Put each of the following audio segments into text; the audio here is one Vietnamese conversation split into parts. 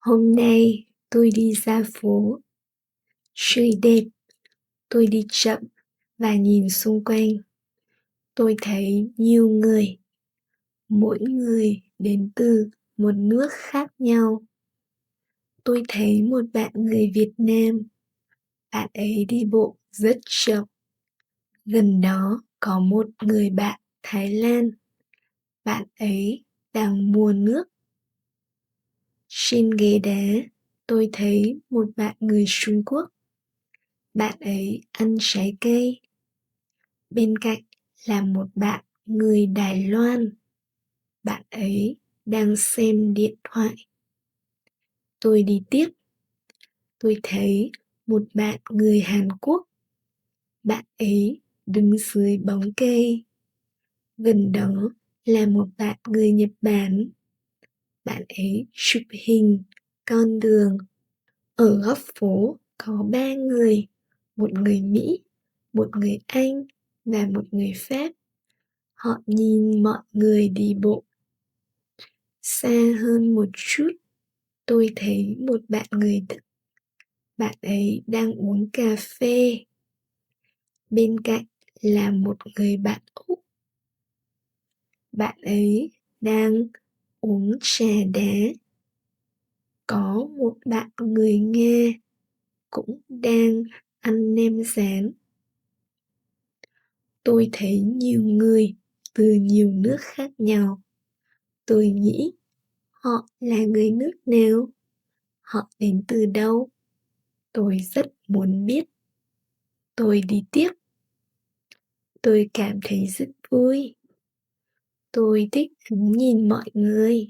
Hôm nay tôi đi ra phố, trời đẹp, tôi đi chậm và nhìn xung quanh. Tôi thấy nhiều người, mỗi người đến từ một nước khác nhau. Tôi thấy một bạn người Việt Nam, bạn ấy đi bộ rất chậm. Gần đó có một người bạn Thái Lan, bạn ấy đang mua nước. Trên ghế đá, tôi thấy một bạn người Trung Quốc, bạn ấy ăn trái cây. Bên cạnh là một bạn người Đài Loan, bạn ấy đang xem điện thoại. Tôi đi tiếp, tôi thấy một bạn người Hàn Quốc, bạn ấy đứng dưới bóng cây. Gần đó là một bạn người Nhật Bản, bạn ấy chụp hình con đường. Ở góc phố có 3 người, một người Mỹ, một người Anh và một người Pháp. Họ nhìn mọi người đi bộ. Xa hơn một chút, tôi thấy một bạn người Đức. Bạn ấy đang uống cà phê. Bên cạnh là một người bạn Úc. Bạn ấy đang uống trà đá. Có một bạn người Nga cũng đang ăn nem rán. Tôi thấy nhiều người từ nhiều nước khác nhau. Tôi nghĩ họ là người nước nào? Họ đến từ đâu? Tôi rất muốn biết. Tôi đi tiếp. Tôi cảm thấy rất vui. Tôi thích ngắm nhìn mọi người.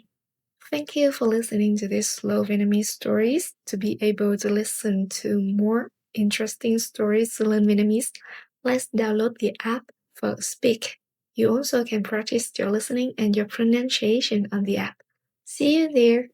Thank you for listening to these slow Vietnamese stories. To be able to listen to more interesting stories to learn Vietnamese, let's download the app for Speak. You also can practice your listening and your pronunciation on the app. See you there!